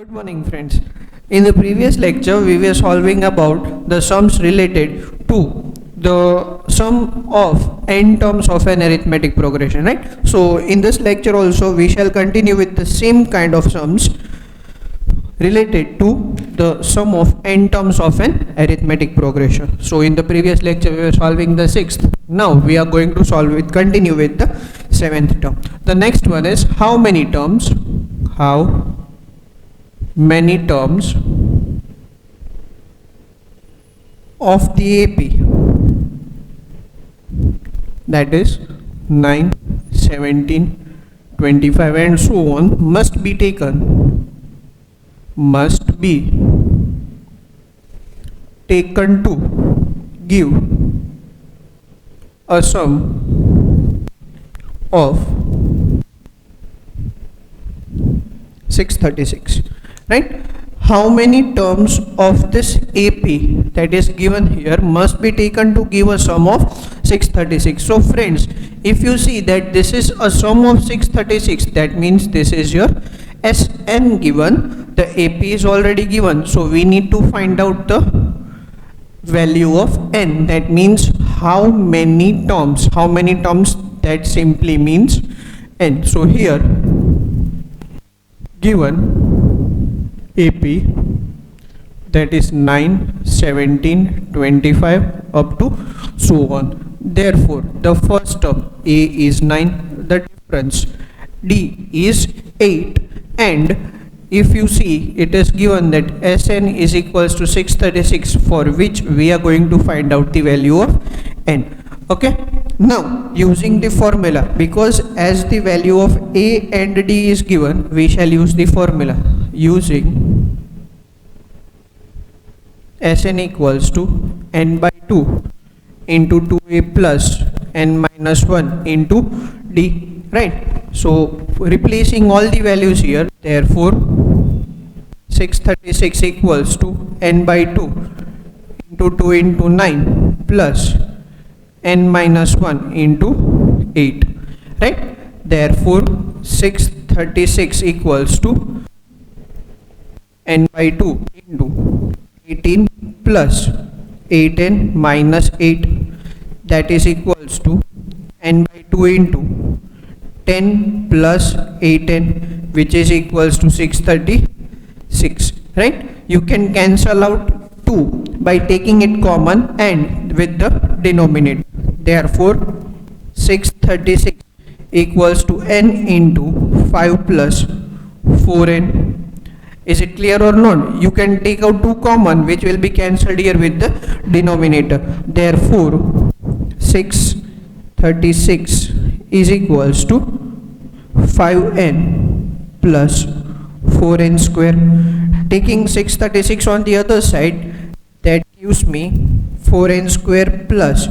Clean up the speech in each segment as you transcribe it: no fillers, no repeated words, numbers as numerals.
Good morning, friends. In the previous lecture, we were solving about the sums related to the sum of n terms of an arithmetic progression, right? So, in this lecture also, we shall continue with the same kind of sums related to the sum of n terms of an arithmetic progression. So, in the previous lecture, we were solving the sixth. Now, we are going to continue with the seventh term. The next one is how many terms of the AP, that is 9, 17, 25 and so on, must be taken to give a sum of 636, right? How many terms of this AP that is given here must be taken to give a sum of 636? So friends, if you see that this is a sum of 636, that means this is your Sn given, the AP is already given, so we need to find out the value of n. That means how many terms, that simply means n. So here given AP, that is 9, 17, 25 up to so on. Therefore, the first term A is 9, the difference D is 8, and if you see, it is given that Sn is equals to 636, for which we are going to find out the value of n. Okay, now using the formula, because as the value of A and D is given, we shall use the formula using Sn equals to n by 2 into 2A plus n minus 1 into D, right? So replacing all the values here, therefore 636 equals to n by 2 into 2 into 9 plus n minus 1 into 8, right? Therefore 636 equals to n by 2 into 18 plus 8n minus 8, that is equals to n by 2 into 10 plus 8n, which is equals to 636, right? You can cancel out 2 by taking it common and with the denominator. Therefore 636 equals to n into 5 plus 4n. Is it clear or not? You can take out 2 common, which will be cancelled here with the denominator. Therefore 636 is equals to 5n plus 4n square. Taking 636 on the other side, that gives me 4n square plus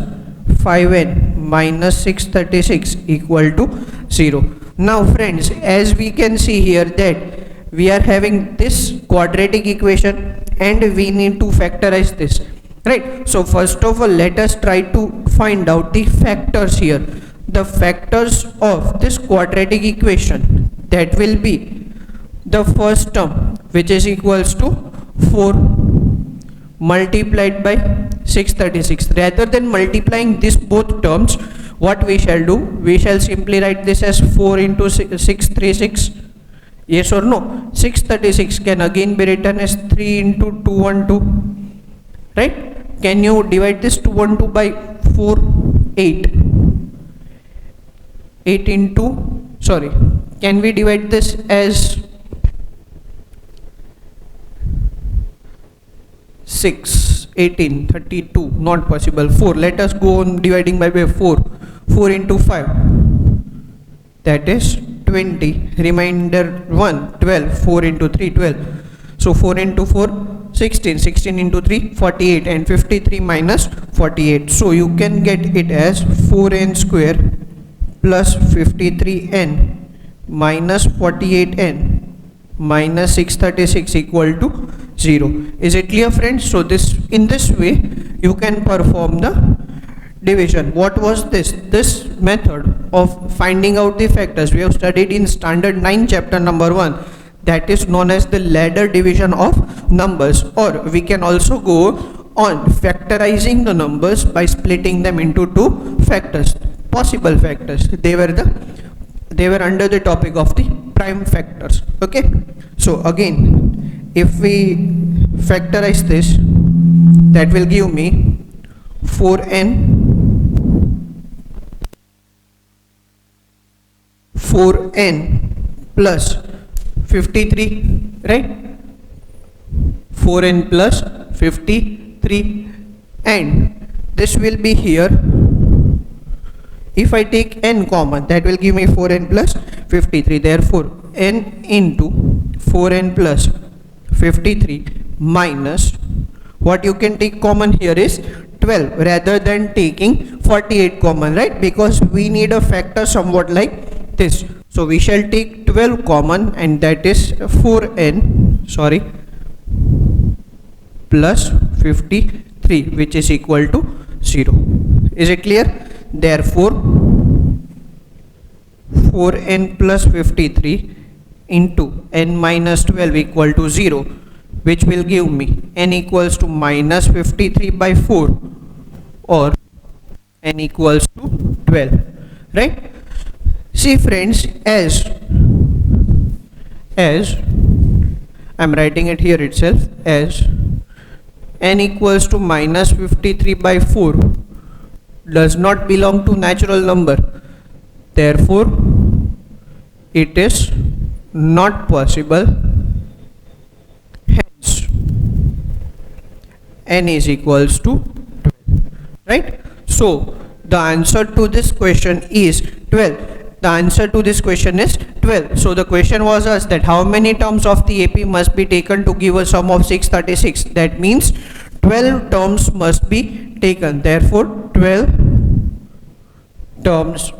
5n minus 636 equal to 0. Now friends, as we can see here that we are having this quadratic equation and we need to factorize this, right? So first of all, let us try to find out the factors here. The factors of this quadratic equation, that will be the first term, which is equals to 4 multiplied by 636. Rather than multiplying these both terms, what we shall do, we shall simply write this as 4 into 636. Yes or no? 636 can again be written as 3 into 212, right? Can you divide this 212 by 4? 8 into, sorry, can we divide this as 6, 18, 32? Not possible. 4, let us go on dividing by 4. 4 into 5, that is 20, remainder 1, 12, 4 into 3, 12. So 4 into 4, 16, 16 into 3, 48, and 53 minus 48. So you can get it as 4n square plus 53n minus 48n minus 636 equal to 0. Is it clear, friends? So in this way you can perform the division. What was this? This method of finding out the factors we have studied in standard 9 chapter number 1. that is known as the ladder division of numbers, or we can also go on factorizing the numbers by splitting them into two factors, possible factors. They were under the topic of the prime factors. Okay, so again, if we factorize this, that will give me 4n plus 53, right? 4n plus 53, and this will be here. If I take n common, that will give me 4n plus 53. Therefore, n into 4n plus 53 minus, what you can take common here is 12 rather than taking 48 common, right? Because we need a factor somewhat like this. So we shall take 12 common, and that is 4n, plus 53, which is equal to 0. Is it clear? Therefore, 4n plus 53 into n minus 12 equal to 0, which will give me n equals to minus 53 by 4, or n equals to 12, right? See friends, as I'm writing it here itself, as n equals to minus 53 by 4 does not belong to natural number, therefore it is not possible, hence n is equals to 12, right? So the answer to this question is 12. The answer to this question is 12. So the question was asked that how many terms of the AP must be taken to give a sum of 636. That means 12 terms must be taken. Therefore 12 terms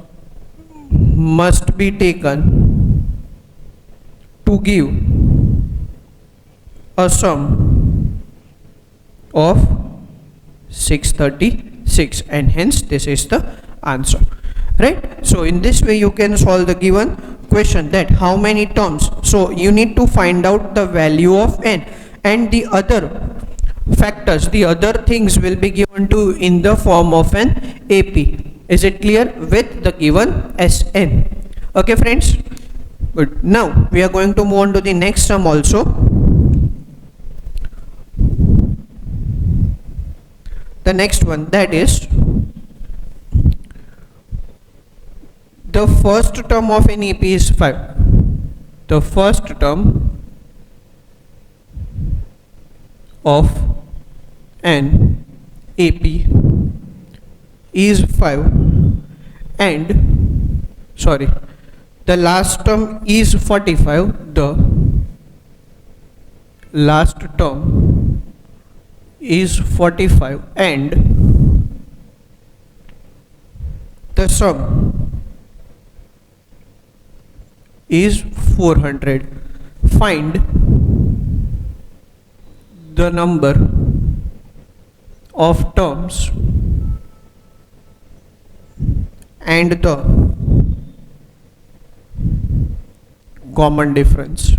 must be taken to give a sum of 636, and hence this is the answer, right? So in this way you can solve the given question, that how many terms. So you need to find out the value of n, and the other factors, the other things will be given to in the form of an AP. Is it clear with the given Sn? Okay friends, good. Now we are going to move on to the next sum also. The next one, that is the first term of an AP is 5. The first term of an AP is 5, and the last term is 45. The last term is 45, and the sum is 400. Find the number of terms and the common difference,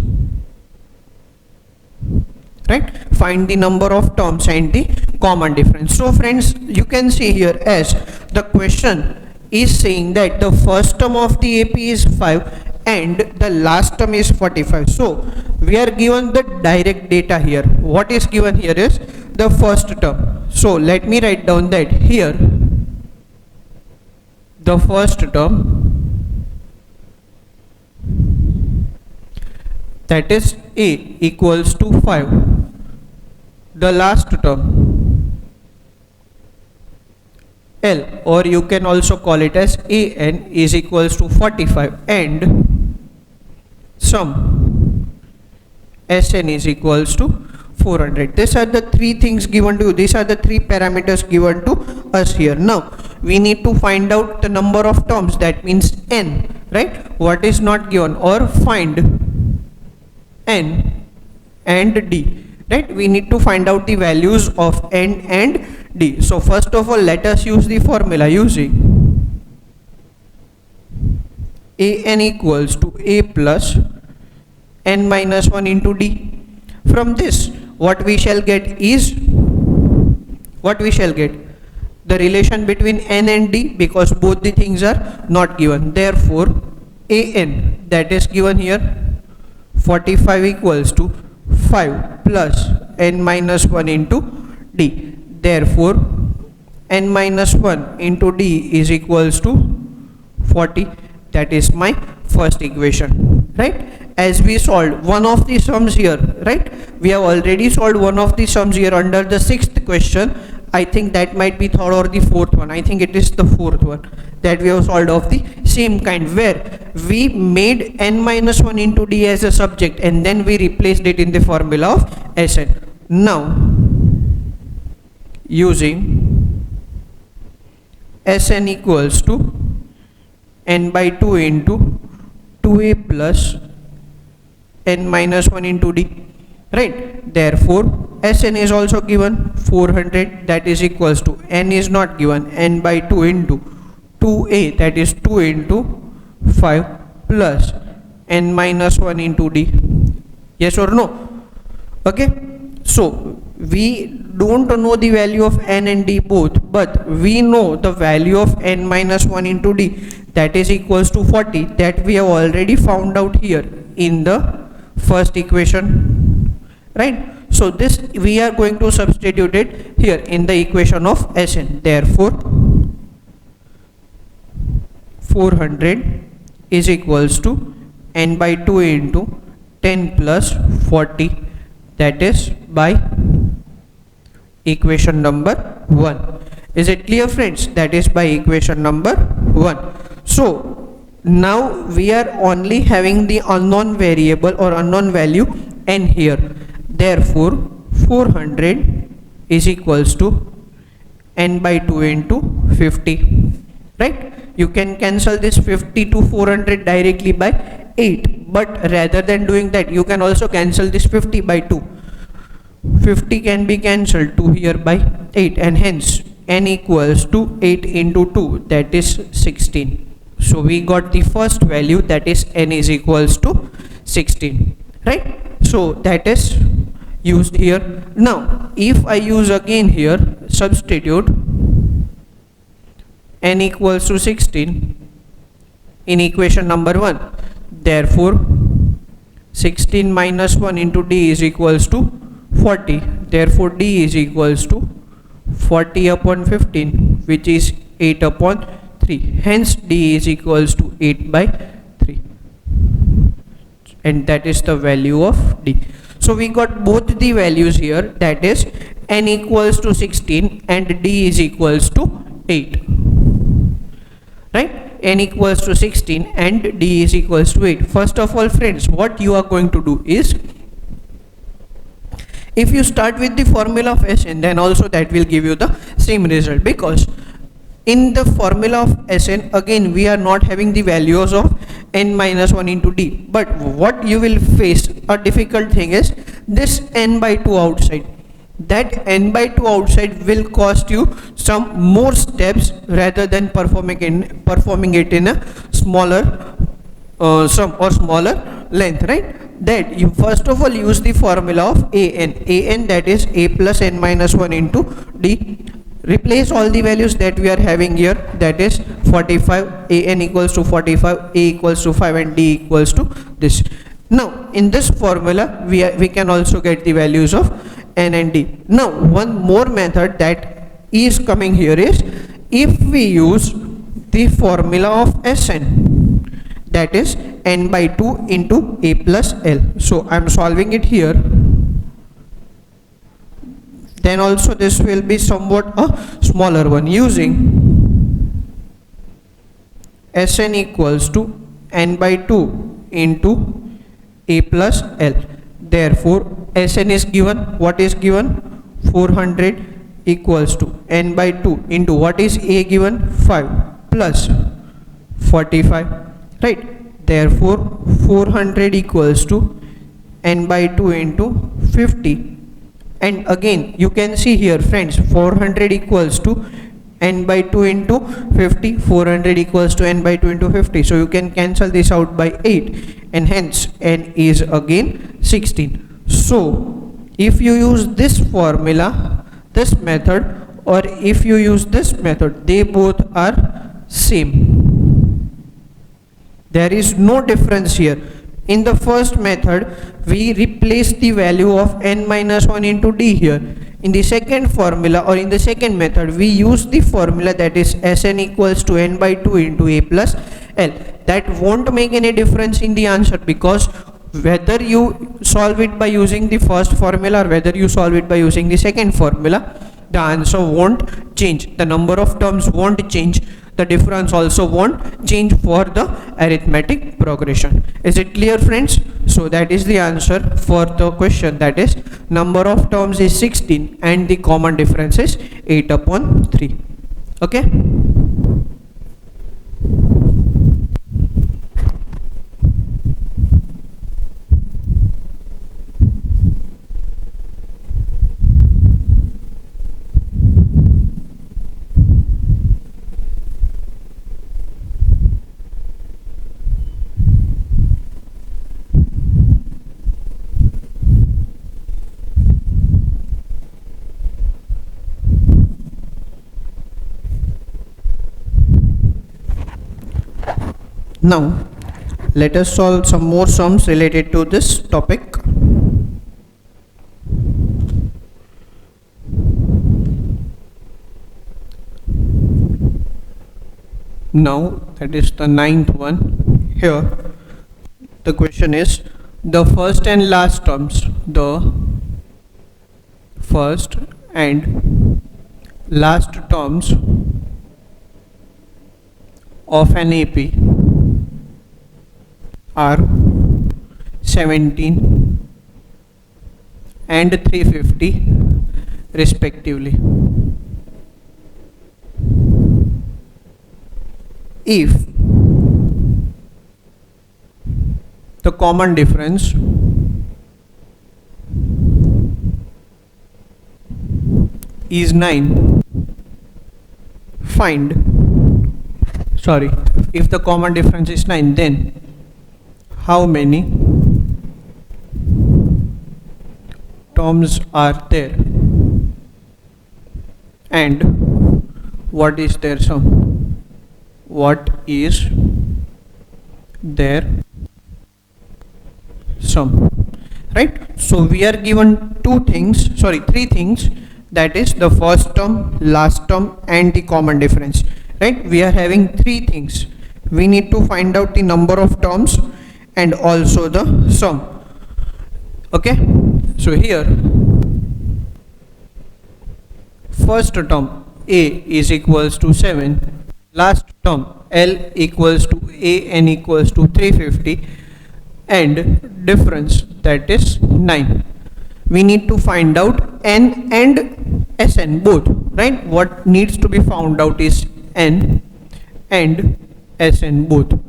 right? Find the number of terms and the common difference. So friends, you can see here, as the question is saying that the first term of the AP is 5 and the last term is 45. So we are given the direct data here. What is given here is the first term. So let me write down that here the first term, that is A, equals to 5. The last term L, or you can also call it as AN, is equals to 45, and sum Sn is equals to 400. These are the three things given to you. These are the three parameters given to us here. Now we need to find out the number of terms, that means n, right? What is not given, or find n and d, right? We need to find out the values of n and d. So first of all, let us use the formula using an equals to a plus n minus 1 into d. From this, what we shall get is, what we shall get? The relation between n and d, because both the things are not given. Therefore, an, that is given here, 45 equals to 5 plus n minus 1 into d. Therefore, n minus 1 into d is equals to 40. That is my first equation, right? As we solved one of the sums here, right? We have already solved one of the sums here under the sixth question. I think that might be third or the fourth one. I think it is the fourth one that we have solved of the same kind, where we made n minus 1 into d as a subject and then we replaced it in the formula of Sn. Now, using Sn equals to n by 2 into 2a plus n minus 1 into d, right? Therefore, Sn is also given 400, that is equals to, n is not given, n by 2 into 2a, that is 2 into 5 plus n minus 1 into d. Yes or no? Okay, so we don't know the value of n and d both, but we know the value of n minus 1 into d, that is equals to 40, that we have already found out here in the first equation, right? So this we are going to substitute it here in the equation of Sn. Therefore, 400 is equals to n by 2 into 10 plus 40, that is by equation number 1. Is it clear, friends? That is by equation number 1. So now we are only having the unknown variable or unknown value n here. Therefore, 400 is equals to n by 2 into 50, right? You can cancel this 50 to 400 directly by 8, but rather than doing that, you can also cancel this 50 by 2. 50 can be cancelled 2 here by 8, and hence n equals to 8 into 2, that is 16. So we got the first value, that is n is equals to 16, right? So that is used here. Now if I use again here, substitute n equals to 16 in equation number 1. Therefore, 16 minus 1 into d is equals to 40. Therefore, d is equals to 40 upon 15, which is 8 upon 3. Hence, d is equals to 8 by 3. And that is the value of d. So we got both the values here, that is n equals to 16 and d is equals to 8, right? N equals to 16 and d is equals to 8. First of all, friends, what you are going to do is, if you start with the formula of Sn, then also that will give you the same result, because in the formula of Sn, again we are not having the values of n minus 1 into d, but what you will face a difficult thing is this n by 2 outside. That n by 2 outside will cost you some more steps rather than performing it in a smaller sum or smaller length, right? That you first of all use the formula of an, that is a plus n minus 1 into d. Replace all the values that we are having here, that is 45, an equals to 45, a equals to 5 and d equals to this. Now in this formula we can also get the values of n and d. Now one more method that is coming here is, if we use the formula of Sn, that is n by 2 into a plus l. So I am solving it here. Then also this will be somewhat a smaller one, using Sn equals to n by 2 into a plus l. Therefore, Sn is given, what is given? 400 equals to n by 2 into what is a given? 5 plus 45, right? Therefore, 400 equals to n by 2 into 50. And again you can see here, friends, 400 equals to n by 2 into 50. 400 equals to n by 2 into 50. So you can cancel this out by 8, and hence n is again 16. So if you use this formula, this method, or if you use this method, they both are same. There is no difference here. In the first method, we replace the value of n minus 1 into d here. In the second formula, or in the second method, we use the formula that is Sn equals to n by 2 into a plus l. That won't make any difference in the answer, because whether you solve it by using the first formula or whether you solve it by using the second formula, the answer won't change. The number of terms won't change. The difference also won't change for the arithmetic progression. Is it clear, friends? So that is the answer for the question, that is number of terms is 16 and the common difference is 8 upon 3. Okay. Now let us solve some more sums related to this topic. Now that is the ninth one. Here the question is the first and last terms, the first and last terms of an AP are 17 and 350 respectively. If the common difference is 9, if the common difference is 9, then how many terms are there and what is their sum? What is their sum? Right? So we are given three things, that is the first term, last term and the common difference. Right? We are having three things. We need to find out the number of terms and also the sum. Okay, so here first term a is equals to 7, last term l equals to a n equals to 350 and difference that is 9. We need to find out n and sn both, right? What needs to be found out is n and sn both,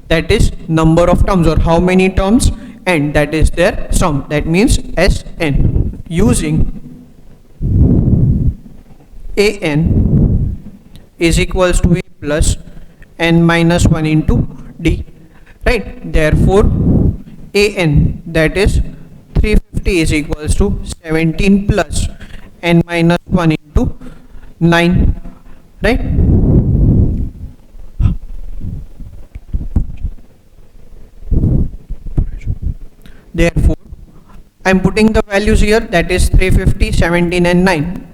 that is number of terms or how many terms, and that is their sum, that means Sn. Using An is equals to a plus n minus 1 into d, right? Therefore An, that is 350, is equals to 17 plus n minus 1 into 9, right? Therefore I am putting the values here, that is 350, 17 and 9.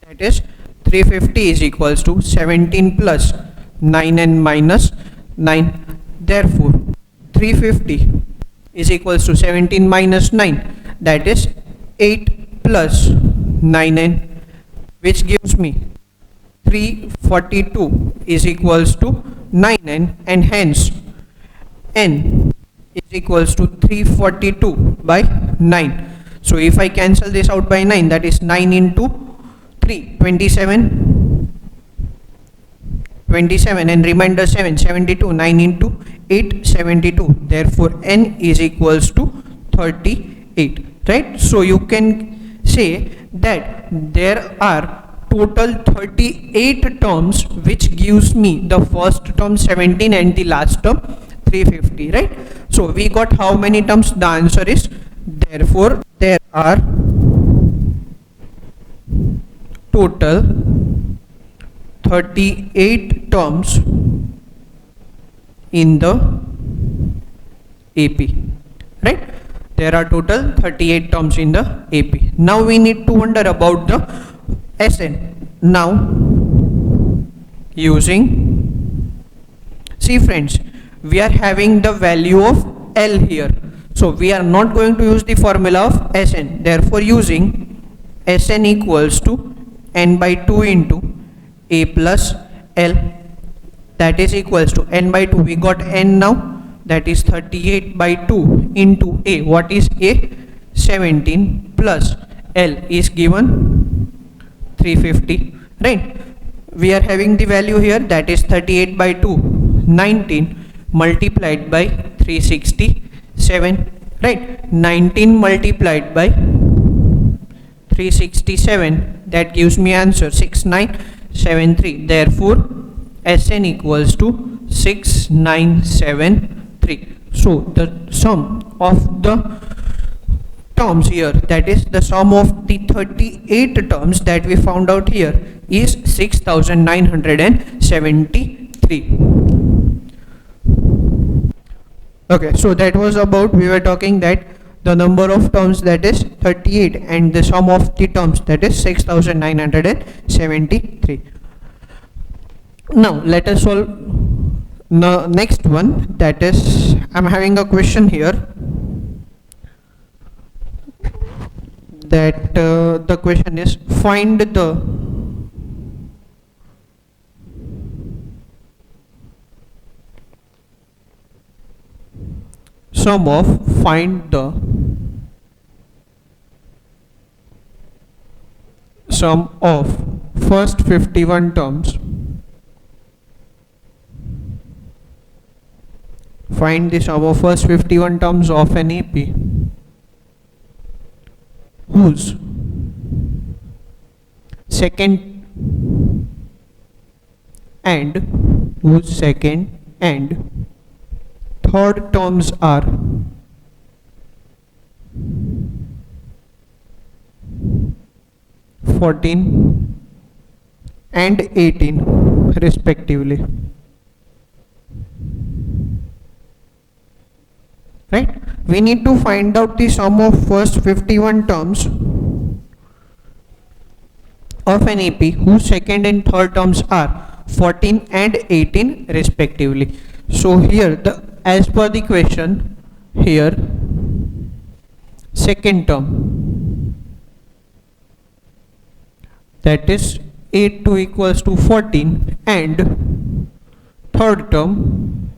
That is 350 is equals to 17 plus 9 and minus 9. Therefore 350 is equals to 17 minus 9, that is 8 plus 9n, which gives me 342 is equals to 9n, and hence n is equals to 342 by 9. So if I cancel this out by 9, that is 9 into 3, 27, and remainder 7, 72, 9 into 8, 72. Therefore n is equals to 38, right? So you can say that there are total 38 terms, which gives me the first term 17 and the last term 350, right? So we got how many terms? The answer is, therefore there are total 38 terms in the AP, right? There are total 38 terms in the AP. Now we need to wonder about the SN. Now using, see friends, we are having the value of L here, so we are not going to use the formula of SN. Therefore using SN equals to n by 2 into A plus L, that is equals to n by 2. We got n now, that is 38 by 2 into A. What is A? 17 plus L is given 350, right? We are having the value here, that is 38 by 2, 19 multiplied by 367, right? 19 multiplied by 367, that gives me answer 6973. Therefore SN equals to 6973. So the sum of the terms here, that is the sum of the 38 terms that we found out here, is 6973. Okay, so that was about, we were talking that the number of terms, that is 38, and the sum of the terms, that is 6973. Now let us solve the next one, that is, I'm having a question here, that the question is, find the sum of, find the sum of first 51 terms, find the sum of first 51 terms of an AP whose second and third terms are 14 and 18 respectively, right? We need to find out the sum of first 51 terms of an AP whose second and third terms are 14 and 18 respectively. So here, the as per the question here, second term, that is A2 equals to 14, and third term,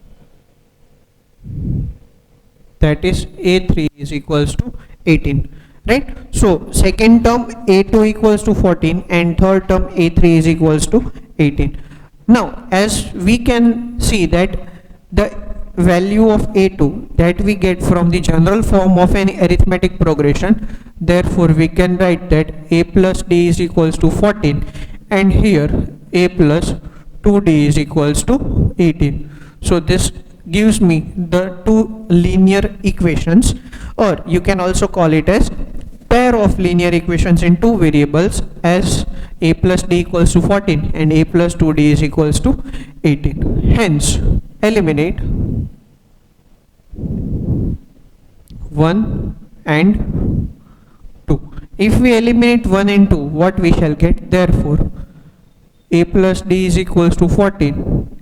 that is A3 is equals to 18, right? So second term A2 equals to 14 and third term A3 is equals to 18. Now as we can see that the value of A2 that we get from the general form of an arithmetic progression, therefore we can write that A plus D is equals to 14, and here A plus 2D is equals to 18. So this gives me the two linear equations, or you can also call it as pair of linear equations in two variables, as A plus D equals to 14 and A plus 2D is equals to 18. Hence eliminate 1 and 2. If we eliminate 1 and 2, what we shall get? Therefore A plus D is equals to 14,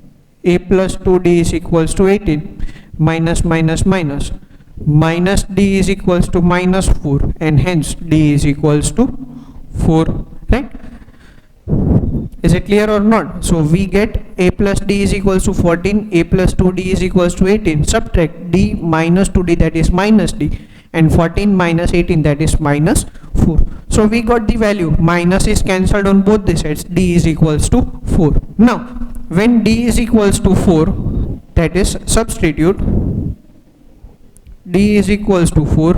A plus 2D is equals to 18, minus minus minus, minus D is equals to minus 4, and hence D is equals to 4, right? Is it clear or not? So we get A plus D is equals to 14, A plus 2D is equals to 18, subtract D minus 2D, that is minus D, and 14 minus 18, that is minus 4. So we got the value, minus is cancelled on both the sides, D is equals to 4. Now when D is equals to 4, that is substitute D is equals to 4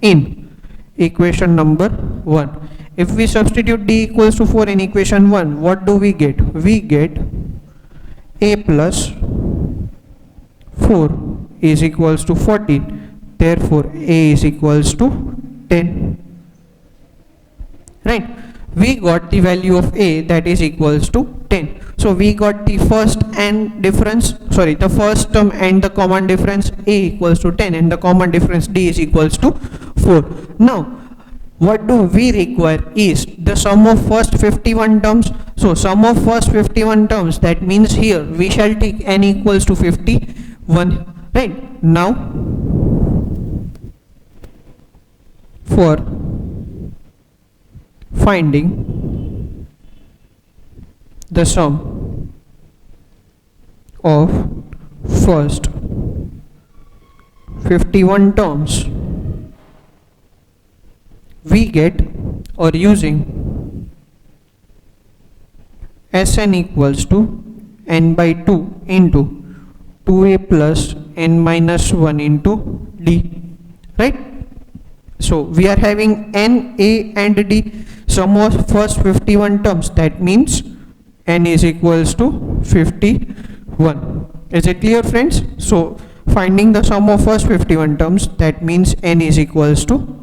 in equation number 1. If we substitute d equals to 4 in equation 1, what do we get? We get a plus 4 is equals to 14. Therefore, a is equals to 10. Right? We got the value of a, that is equals to 10. So we got the first and difference, sorry, the first term and the common difference a equals to 10 and the common difference d is equals to 4. Now, what do we require is the sum of first 51 terms. So sum of first 51 terms, that means here we shall take n equals to 51. Right? Now, for finding the sum of first 51 terms, we get, or using Sn equals to n by 2 into 2a plus n minus 1 into d. Right? So we are having n, a and d, sum of first 51 terms, that means n is equals to 51. Is it clear, friends? So finding the sum of first 51 terms, that means n is equals to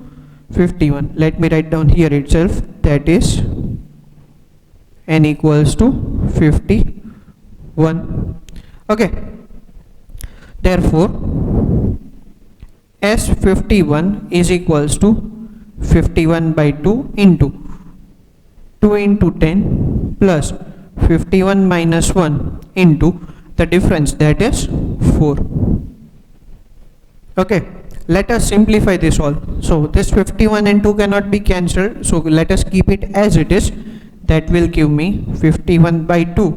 51. Let me write down here itself, that is n equals to 51. Okay. Therefore, S51 is equals to 51 by 2 into 2 into 10 plus 51 minus 1 into the difference, that is 4. Okay, let us simplify this all. So this 51 and 2 cannot be cancelled, so let us keep it as it is. That will give me 51 by 2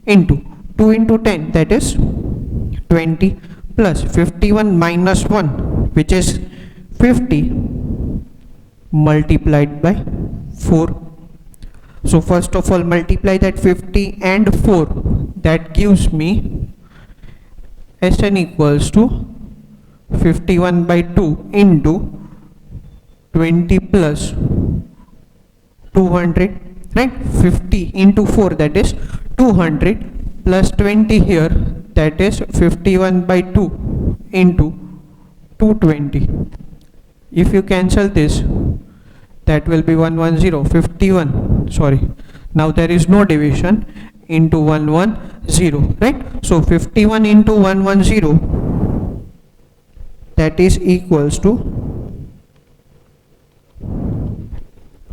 into 2 into 10, that is 20, plus 51 minus 1, which is 50, multiplied by 4. So first of all, multiply that 50 and 4, that gives me Sn equals to 51 by 2 into 20 plus 200, right? 50 into 4, that is 200, plus 20 here, that is 51 by 2 into 220. If you cancel this, that will be 110, 51, sorry, now there is no division, into 110, right? So 51 into 110, that is equals to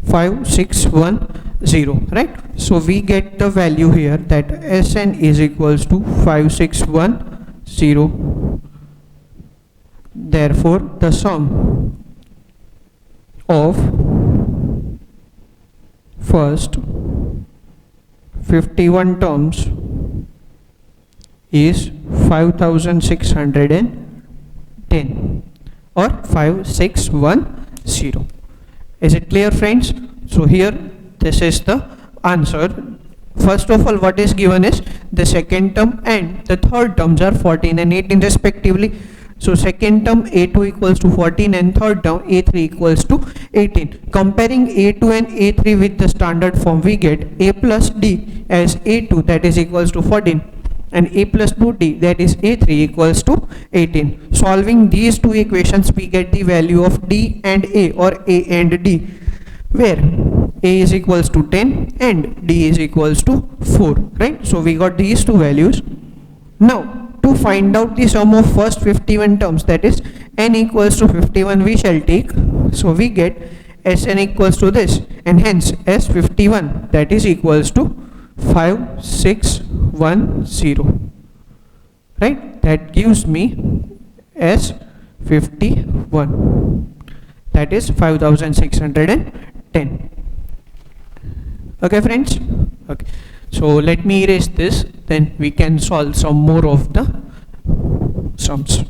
5610, right? So we get the value here, that Sn is equals to 5610. Therefore, the sum of first 51 terms is 5610 or 5610. Is it clear, friends? So here this is the answer. First of all, what is given is the second term and the third terms are 14 and 18 respectively. So second term a2 equals to 14 and third term a3 equals to 18. Comparing a2 and a3 with the standard form, we get a plus d as a2, that is equals to 14, and a plus 2d, that is a3, equals to 18. Solving these two equations, we get the value of d and a, or a and d, where a is equals to 10 and d is equals to 4, right? So we got these two values. Now to find out the sum of first 51 terms, that is n equals to 51, we shall take, so we get Sn equals to this, and hence S51, that is equals to 5610, right? That gives me S51, that is 5610. Okay, friends? Okay, so let me erase this, then we can solve some more of the sums.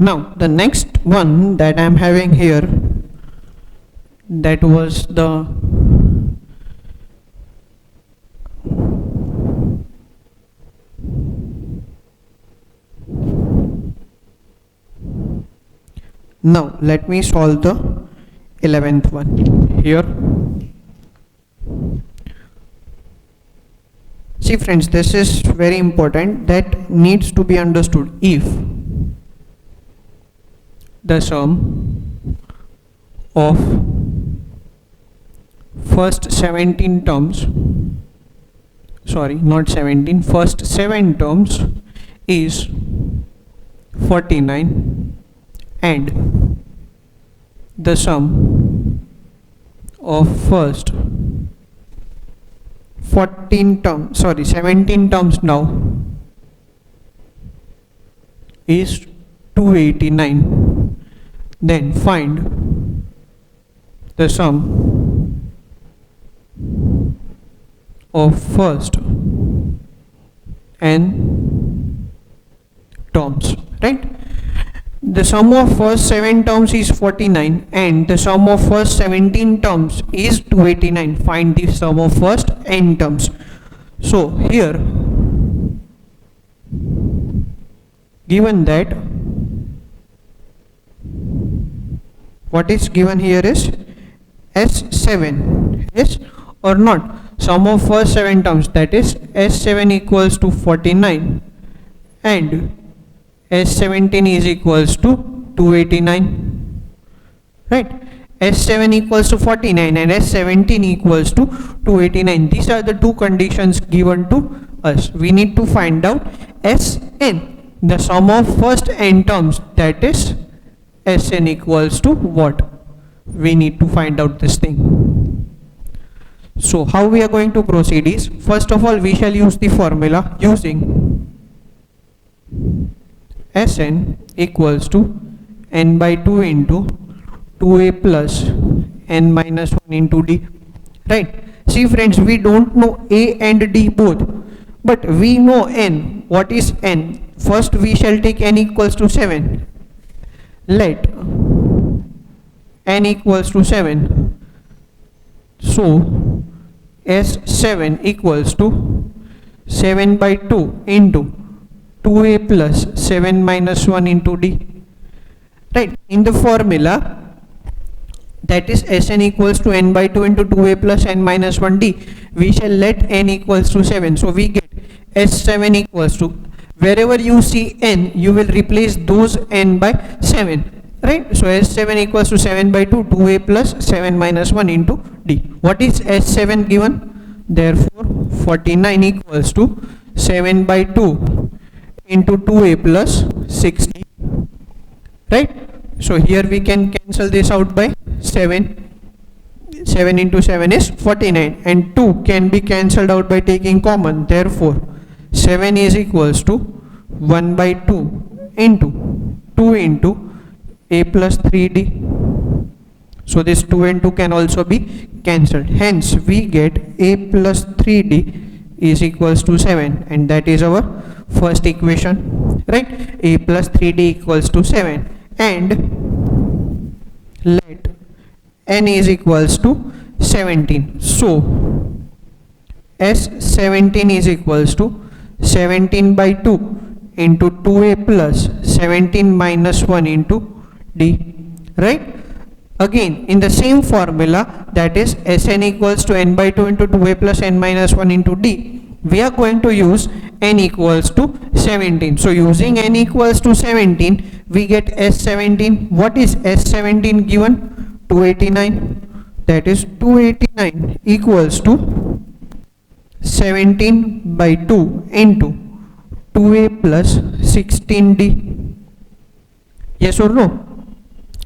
Now the next one that I am having here, that was the now let me solve the 11th one here. See friends, this is very important, that needs to be understood. If the sum of first 17 terms, sorry, not 17, first 7 terms is 49 and the sum of first 17 terms now is 289, then find the sum of first n terms, right? The sum of first 7 terms is 49 and the sum of first 17 terms is 289. Find the sum of first n terms. So here, given that what is given here is S7, yes or not? Sum of first 7 terms, that is S7 equals to 49 and S17 is equals to 289, right? S7 equals to 49 and S17 equals to 289. These are the two conditions given to us. We need to find out Sn, the sum of first n terms, that is Sn equals to what? We need to find out this thing. So how we are going to proceed is, first of all we shall use the formula using Sn equals to n by 2 into 2a plus n minus 1 into d, right? See friends, we don't know a and d both, but we know n. What is n? First we shall take n equals to 7. Let n equals to 7. So S7 equals to 7 by 2 into 2a plus 7 minus 1 into d, right? In the formula, that is Sn equals to n by 2 into 2a plus n minus 1 d, we shall let n equals to 7. So we get S7 equals to, wherever you see n, you will replace those n by 7, right? So S7 equals to 7 by 2, 2a plus 7 minus 1 into d. What is S7 given? Therefore 49 equals to 7 by 2 into 2a plus 6d, right? So here we can cancel this out by 7. 7 into 7 is 49 and 2 can be cancelled out by taking common. Therefore 7 is equals to 1 by 2 into 2 into a plus 3d. So this 2 and 2 can also be cancelled. Hence we get a plus 3d is equals to 7, and that is our first equation, right? A plus 3d equals to 7, and let n is equals to 17. So S17 is equals to 17 by 2 into 2a plus 17 minus 1 into d, right? Again in the same formula, that is Sn equals to n by 2 into 2a plus n minus 1 into d, we are going to use n equals to 17. So using n equals to 17, we get S17. What is S17 given? 289. That is 289 equals to 17 by 2 into 2a plus 16d. Yes or no?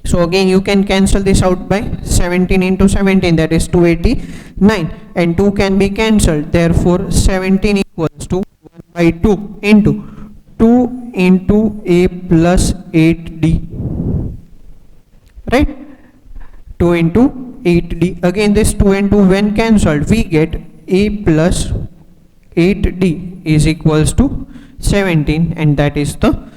So again you can cancel this out by 17 into 17, that is 289, and 2 can be cancelled. Therefore 17 equals to 1 by 2 into 2 into a plus 8d, right? 2 into 8d. Again this 2 and 2 when cancelled, we get a plus 8d is equals to 17, and that is the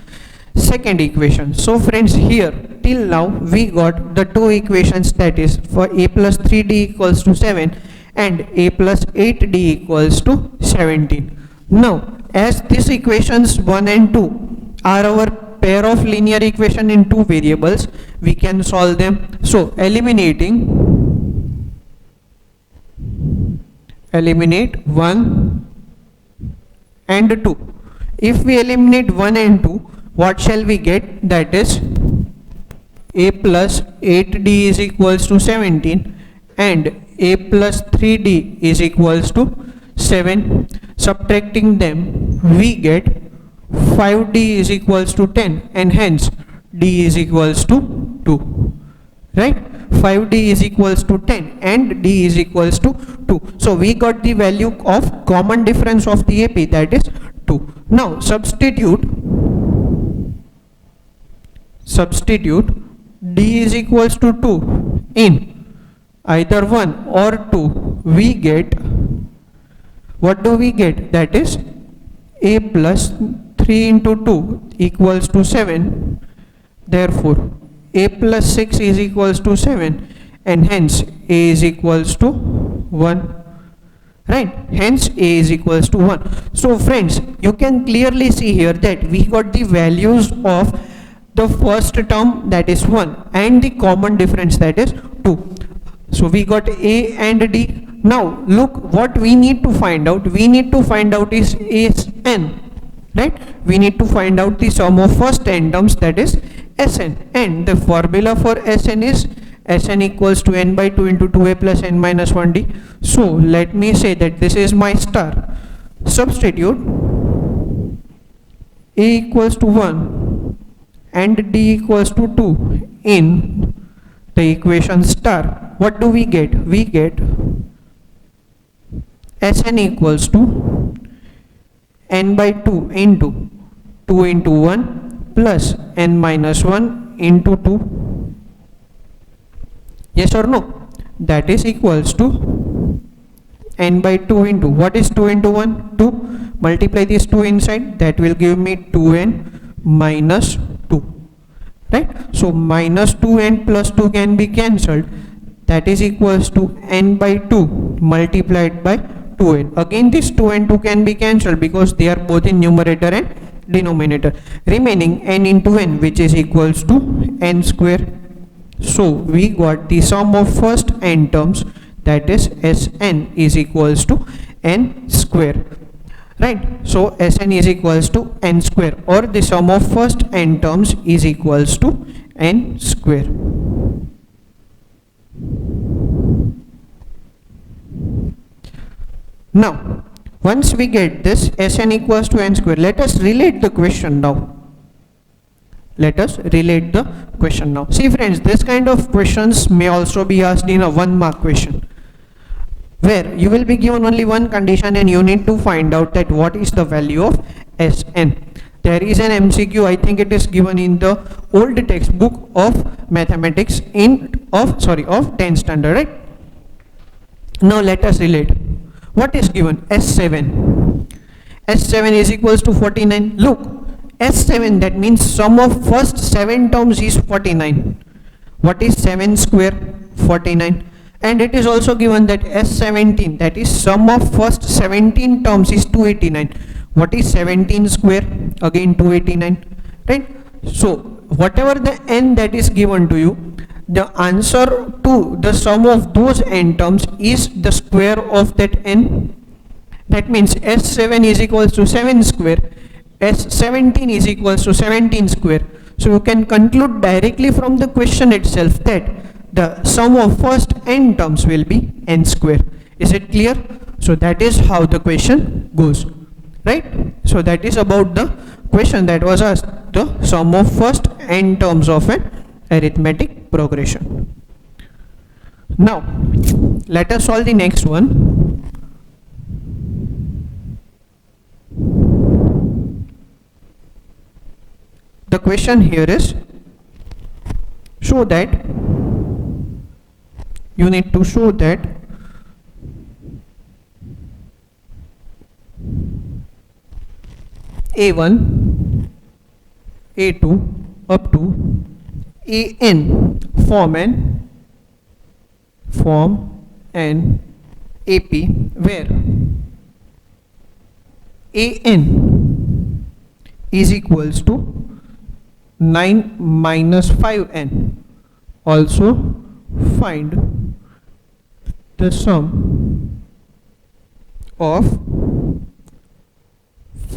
second equation. So friends, here till now we got the two equations, that is for a plus 3d equals to 7 and a plus 8d equals to 17. Now as these equations 1 and 2 are our pair of linear equation in two variables, we can solve them. So eliminate 1 and 2. If we eliminate 1 and 2, what shall we get? That is a plus 8d is equals to 17 and a plus 3d is equals to 7. Subtracting them, we get 5d is equals to 10 and hence d is equals to 2. Right? 5d is equals to 10 and d is equals to 2. So we got the value of common difference of the AP, that is 2. Now substitute d is equals to 2 in either 1 or 2. We get, what do we get? That is a plus 3 into 2 equals to 7. Therefore a plus 6 is equals to 7 and hence a is equals to 1. Right? Hence a is equals to 1. So friends, you can clearly see here that we got the values of the first term, that is 1, and the common difference, that is 2. So we got a and d. Now look what we need to find out. We need to find out is Sn. Right? We need to find out the sum of first n terms, that is Sn, and the formula for Sn is Sn equals to n by 2 into 2a plus n minus 1d. So let me say that this is my star. Substitute a equals to 1 and d equals to 2 in the equation star. What do we get? We get Sn equals to n by 2 into 2 into 1 plus n minus 1 into 2. Yes or no? That is equals to n by 2 into, what is 2 into 1? 2. Multiply this 2 inside, that will give me 2n minus 2. Right? So minus 2n plus 2 can be cancelled. That is equals to n by 2 multiplied by 2n. Again this 2 and 2 can be cancelled because they are both in numerator and denominator. Remaining n into n, which is equals to n square. So we got the sum of first n terms, that is Sn is equals to n square. Right? So Sn is equals to n square, or the sum of first n terms is equals to n square. Now once we get this Sn equals to n square, let us relate the question now. See friends, this kind of questions may also be asked in a 1 mark question, where you will be given only one condition and you need to find out that what is the value of Sn. There is an MCQ, I think it is given in the old textbook of mathematics of 10th standard, right? Now let us relate. What is given? S7. S7 is equals to 49. Look, S7, that means sum of first 7 terms is 49. What is 7 square? 49. And it is also given that S17, that is sum of first 17 terms is 289. What is 17 square? Again 289. Right? So whatever the n that is given to you, the answer to the sum of those n terms is the square of that n. That means S7 is equals to 7 square, S17 is equals to 17 square. So you can conclude directly from the question itself that the sum of first n terms will be n square. Is it clear? So that is how the question goes, right? So that is about the question that was asked, the sum of first n terms of an arithmetic progression. Now let us solve the next one. The question here is, show that, you need to show that A1 A2 up to AN form an AP where AN is equals to 9 minus 5n. Also find the sum of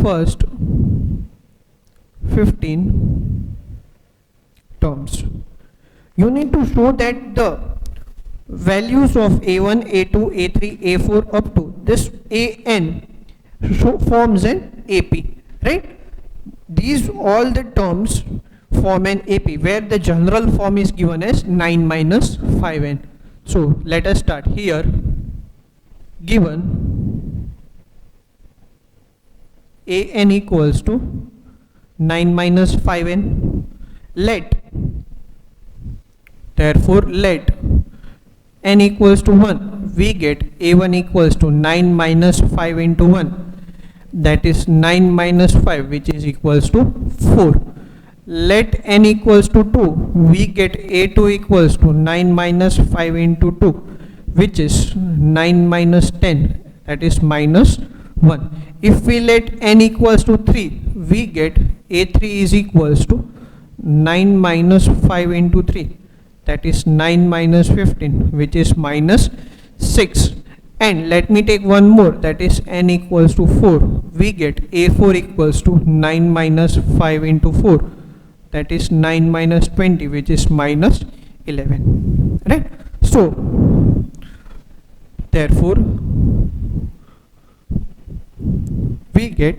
first 15 terms. You need to show that the values of A1, A2, A3, A4 up to this AN forms an AP, right? These all the terms form an AP where the general form is given as 9 minus 5n. So let us start here. Given AN equals to 9 minus 5n, therefore let n equals to 1, we get A1 equals to 9 minus 5 into 1, that is 9 minus 5, which is equals to 4. Let n equals to 2, we get A2 equals to 9 minus 5 into 2, which is 9 minus 10, that is minus 1. If we let n equals to 3, we get A3 is equals to 9 minus 5 into 3, that is 9 minus 15, which is minus 6. And let me take one more, that is n equals to 4, we get A4 equals to 9 minus 5 into 4, that is 9 minus 20, which is minus 11, right? So therefore we get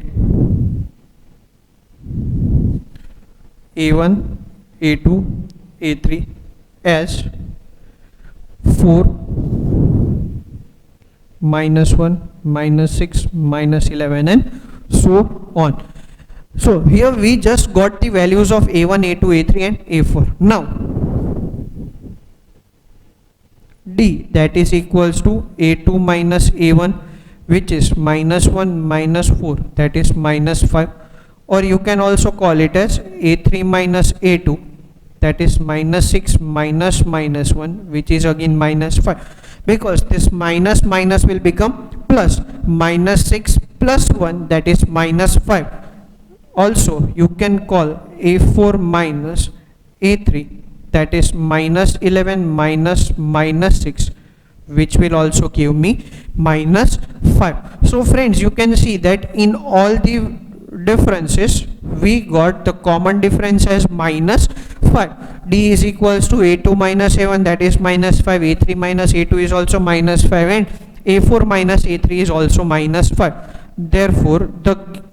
A1, A2, A3 as 4, minus 1, minus 6, minus 11 and so on. So here we just got the values of A1, A2, A3 and A4. Now D, that is equals to A2 minus A1, which is minus 1 minus 4, that is minus 5, or you can also call it as A3 minus A2, that is minus 6 minus minus 1, which is again minus 5, because this minus minus will become plus. Minus 6 plus 1, that is minus 5. Also you can call A4 minus A3, that is minus 11 minus minus 6, which will also give me minus 5. So friends, you can see that in all the differences we got the common difference as minus 5. D is equals to A2 minus A1, that is minus 5, A3 minus A2 is also minus 5, and A4 minus A3 is also minus 5. Therefore the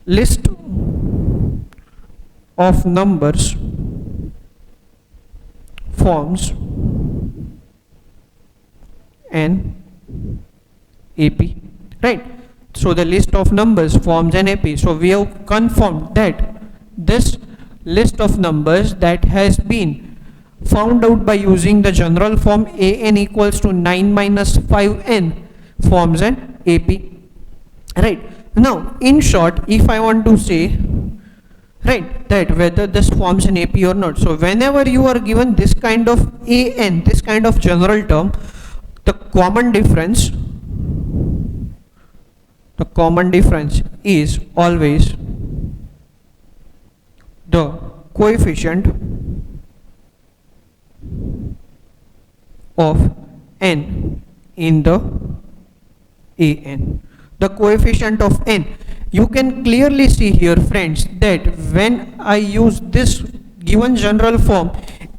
list of numbers forms an AP, right? So the list of numbers forms an AP. So we have confirmed that this list of numbers that has been found out by using the general form AN equals to 9 minus 5n forms an AP, right? Now in short, if I want to say, right, that whether this forms an AP or not, so whenever you are given this kind of AN, this kind of general term, the common difference is always the coefficient of n in the AN. The coefficient of n, you can clearly see here friends that when I use this given general form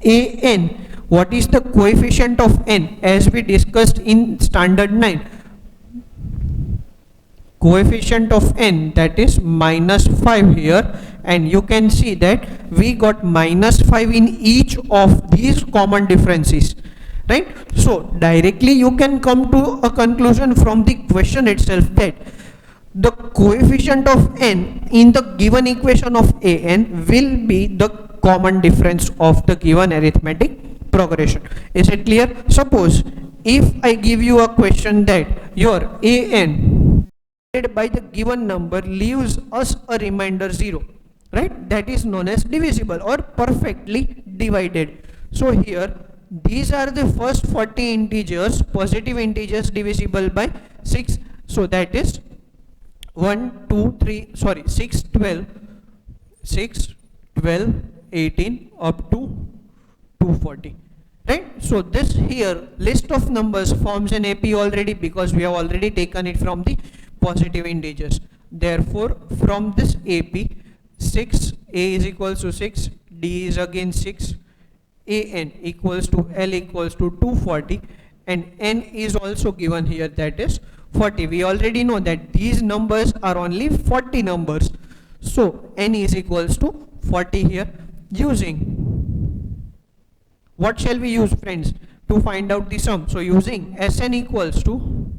AN, what is the coefficient of n? As we discussed in standard 9, coefficient of n, that is minus 5 here, and you can see that we got minus 5 in each of these common differences, right? So directly you can come to a conclusion from the question itself that the coefficient of n in the given equation of AN will be the common difference of the given arithmetic progression. Is it clear? Suppose if I give you a question that your AN by the given number leaves us a remainder 0, right? That is known as divisible or perfectly divided. So here these are the first 40 integers, positive integers divisible by 6. So that is 1 2 3 sorry 6 12 6 12 18 up to 240, right? So this here list of numbers forms an AP already, because we have already taken it from the positive integers. Therefore from this AP, 6 A is equals to 6, D is again 6, AN equals to L equals to 240, and N is also given here, that is 40. We already know that these numbers are only 40 numbers, so N is equals to 40 here. Using what shall we use, friends, to find out the sum? So using Sn equals to,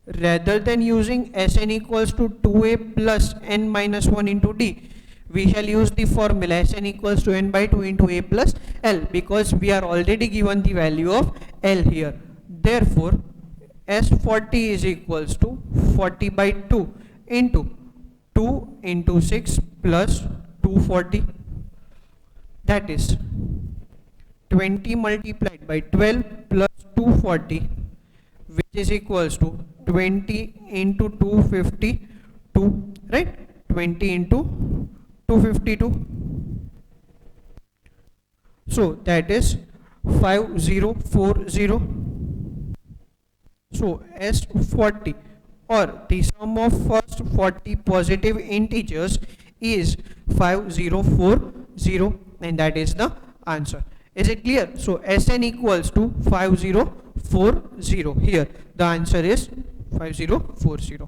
rather than using Sn equals to 2a plus n minus 1 into d, we shall use the formula Sn equals to n by 2 into a plus L, because we are already given the value of L here. Therefore S40 is equals to 40 by 2 into 2 into 6 plus 240, that is 20 multiplied by 12 plus 240, which is equals to 20 into 252, right? 20 into 252. So that is 5040. So S40, or the sum of first 40 positive integers, is 5040, and that is the answer. Is it clear? So Sn equals to 5040. Here the answer is 5040.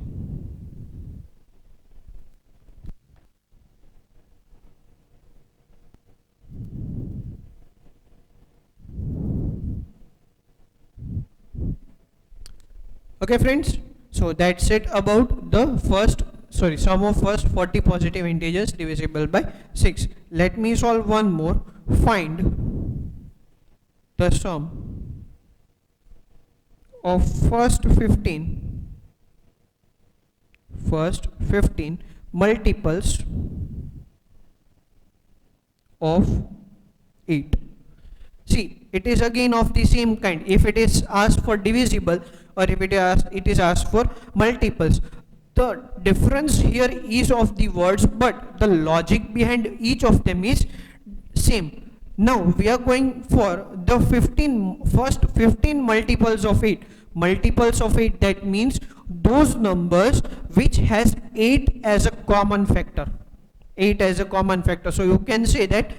Okay friends, so that's it about the sum of first 40 positive integers divisible by 6. Let me solve one more. Find the sum of first 15 multiples of 8. See, it is again of the same kind. If it is asked for divisible, or if it is asked for multiples, the difference here is of the words, but the logic behind each of them is same. Now we are going for the first 15 multiples of 8. Multiples of 8, that means those numbers which has 8 as a common factor. 8 as a common factor. So you can say that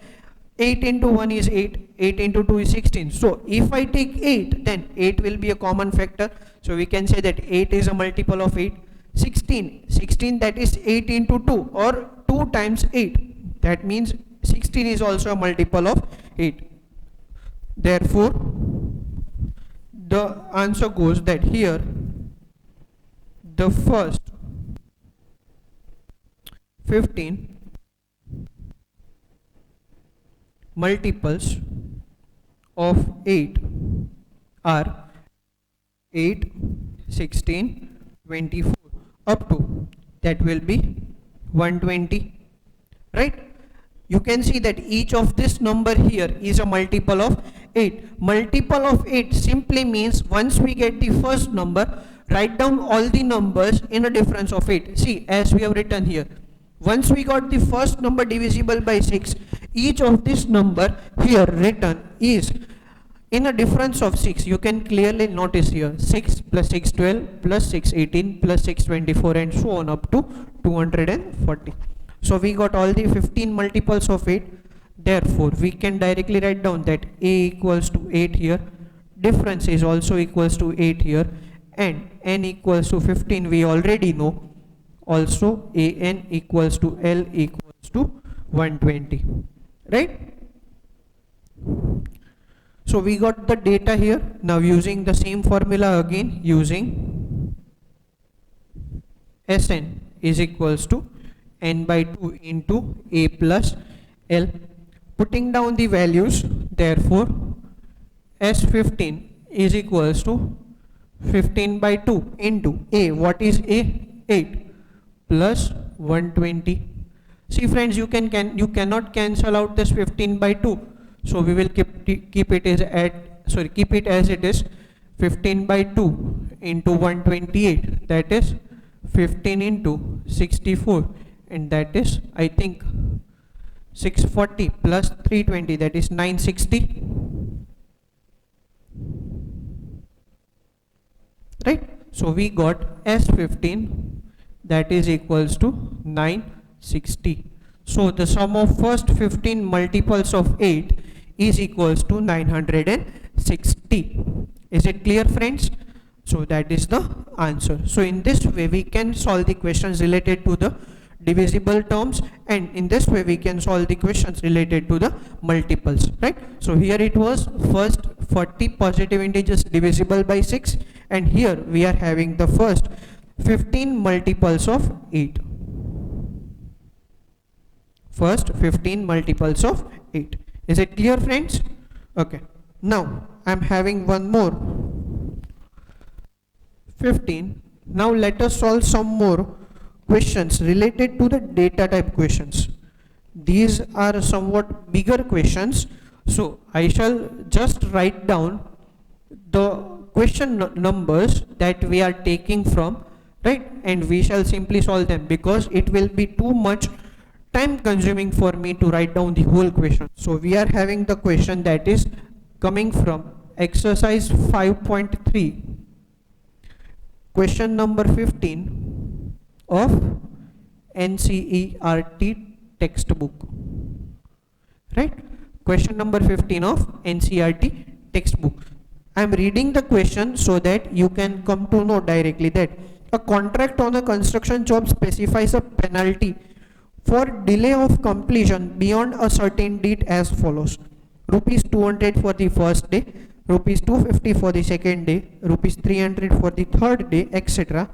8 into 1 is 8, 8 into 2 is 16. So if I take 8, then 8 will be a common factor. So we can say that 8 is a multiple of 8. 16, that is 8 into 2, or 2 times 8. That means 16 is also a multiple of 8. Therefore, the answer goes that here the first 15 multiples of 8 are 8, 16, 24 up to, that will be 120, right? You can see that each of this number here is a multiple of 8. Multiple of 8 simply means once we get the first number, write down all the numbers in a difference of 8. See, as we have written here, once we got the first number divisible by 6, each of this number here written is in a difference of 6. You can clearly notice here 6 plus 6 12 plus 6 18 plus 6 24 and so on up to 240. So we got all the 15 multiples of 8. Therefore we can directly write down that a equals to 8 here, difference is also equals to 8 here, and n equals to 15 we already know. Also an equals to L equals to 120, right? So we got the data here. Now using the same formula again, using Sn is equals to n by 2 into a plus L, putting down the values. Therefore S15 is equals to 15 by 2 into a, what is a? 8 plus 120. See friends, you cannot cancel out this 15 by 2, so we will keep it as keep it as it is. 15 by 2 into 128, that is 15 into 64, and that is, I think, 640 plus 320, that is 960, right? So we got S15, that is equals to 960. So the sum of first 15 multiples of 8 is equals to 960. Is it clear, friends? So that is the answer. So in this way we can solve the questions related to the divisible terms, and in this way we can solve the questions related to the multiples, right? So here it was first 40 positive integers divisible by 6, and here we are having the first 15 multiples of 8. First 15 multiples of 8. Is it clear, friends? Okay. Now I am having one more 15. Now let us solve some more questions related to the data type questions. These are somewhat bigger questions, so I shall just write down the question numbers that we are taking from, right, and we shall simply solve them, because it will be too much time consuming for me to write down the whole question. So we are having the question that is coming from exercise 5.3, question number 15 of NCERT textbook, right? Question number 15 of NCERT textbook. I am reading the question so that you can come to know directly that a contract on a construction job specifies a penalty for delay of completion beyond a certain date as follows: rupees 200 for the first day, rupees 250 for the second day, rupees 300 for the third day, etc.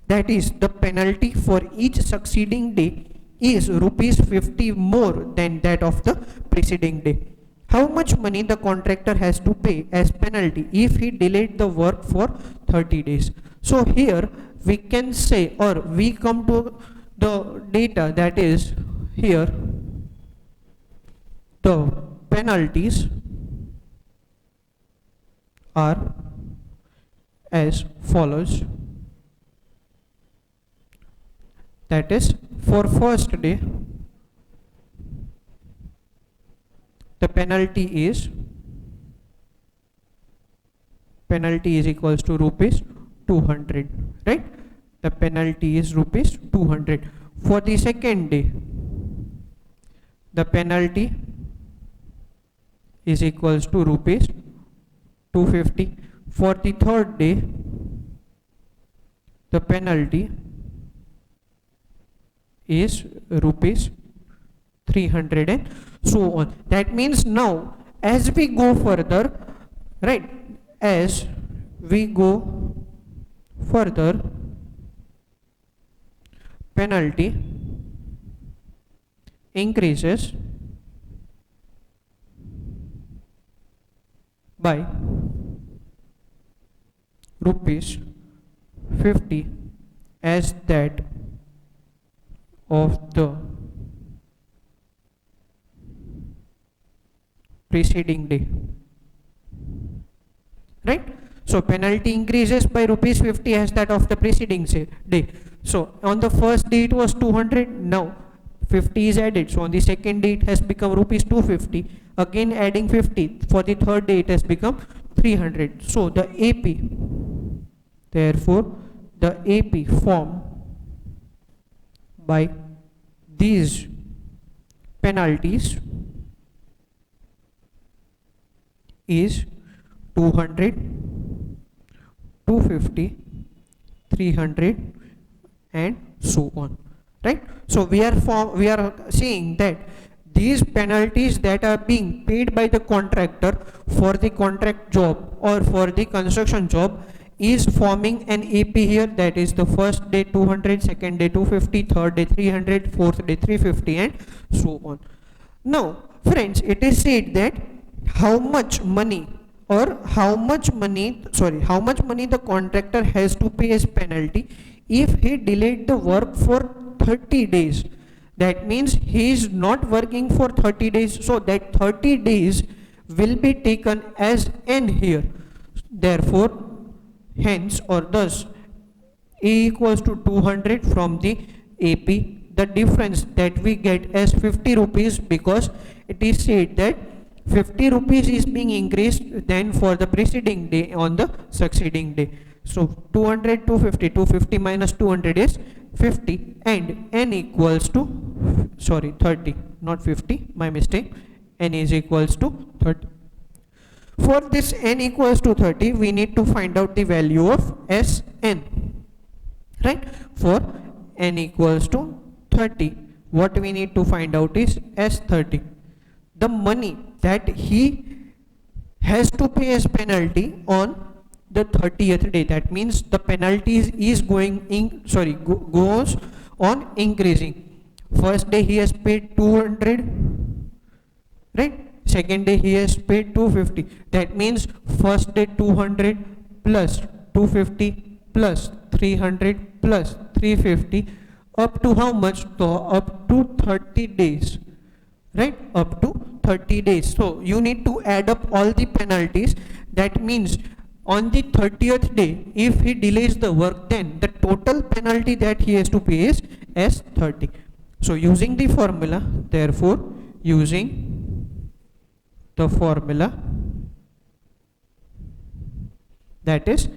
That is, the penalty for each succeeding day is rupees 50 more than that of the preceding day. How much money the contractor has to pay as penalty if he delayed the work for 30 days? So here we can say, or we come to the data, that is here the penalties are as follows. That is, for first day the penalty is equals to rupees 200, right? The penalty is rupees 200. For the second day the penalty is equals to rupees 250. For the third day the penalty is rupees 300, and so on. That means now as we go further, right, as we go further, penalty increases by rupees 50 as that of the preceding day, right? So penalty increases by rupees 50 as that of the preceding day. So on the first day it was 200, now 50 is added, so on the second day it has become rupees 250, again adding 50, for the third day it has become 300. So the AP, therefore the AP formed by these penalties is 200, 250, 300, and so on, right? So we are seeing that these penalties that are being paid by the contractor for the contract job or for the construction job is forming an AP here, that is the first day 200, second day 250, third day 300, fourth day 350, and so on. Now friends, it is said that how much money the contractor has to pay as penalty if he delayed the work for 30 days. That means he is not working for 30 days, so that 30 days will be taken as n here. Therefore, hence or thus A equals to 200 from the AP. The difference that we get as 50 rupees, because it is said that 50 rupees is being increased than for the preceding day on the succeeding day. So 200 to 50, 250 minus 200 is 50, and n equals to, sorry, 30, not 50, my mistake. N is equals to 30. For this n equals to 30, we need to find out the value of Sn, right? For n equals to 30, what we need to find out is S30. The money that he has to pay as penalty on the 30th day. That means the penalty is going in, sorry, goes on increasing. First day he has paid 200, right? Second day he has paid 250. That means first day 200 plus 250 plus 300 plus 350 up to how much? So up to 30 days, right? Up to 30 days. So you need to add up all the penalties. That means on the 30th day, if he delays the work, then the total penalty that he has to pay is S30. So using the formula, therefore using the formula, that is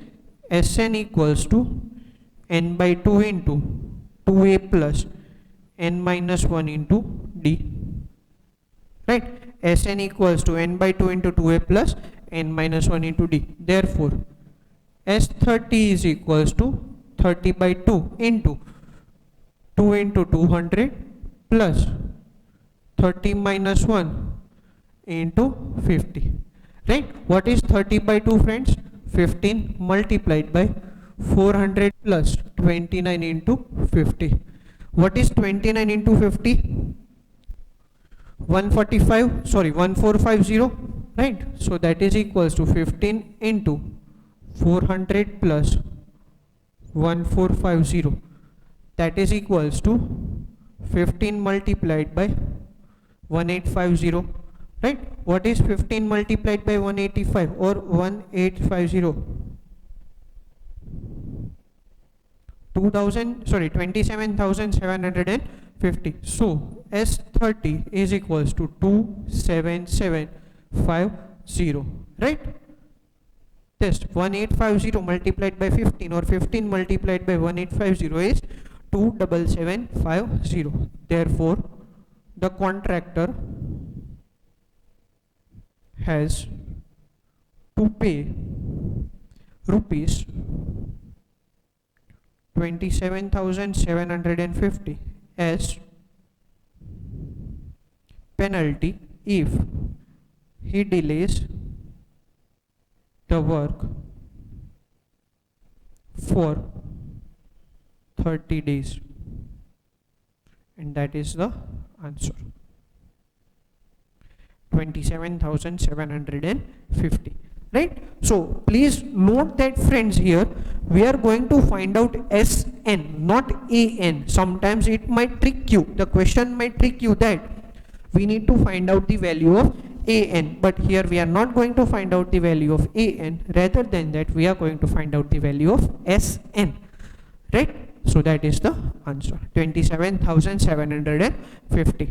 Sn equals to n by 2 into 2a plus n minus 1 into d, right? Sn equals to n by 2 into 2a plus n minus 1 into d. Therefore S30 is equals to 30 by 2 into 2 into 200 plus 30 minus 1 into 50, right? What is 30 by 2, friends? 15 multiplied by 400 plus 29 into 50. What is 29 into 50? 145, sorry, 1450, right? So that is equals to 15 into 400 plus 1450. That is equals to 15 multiplied by 1850, right? What is 15 multiplied by 185 or 1850? 27,750. So S30 is equals to 27750, right? Test 1850 multiplied by 15 or 15 multiplied by 1850 is 27750. Therefore, the contractor has to pay rupees 27,750 as penalty if he delays the work for 30 days, and that is the answer, 27,750, right? So please note that, friends, here we are going to find out Sn, not An. Sometimes it might trick you, the question might trick you that we need to find out the value of An, but here we are not going to find out the value of An. Rather than that, we are going to find out the value of Sn, right? So that is the answer, 27,750.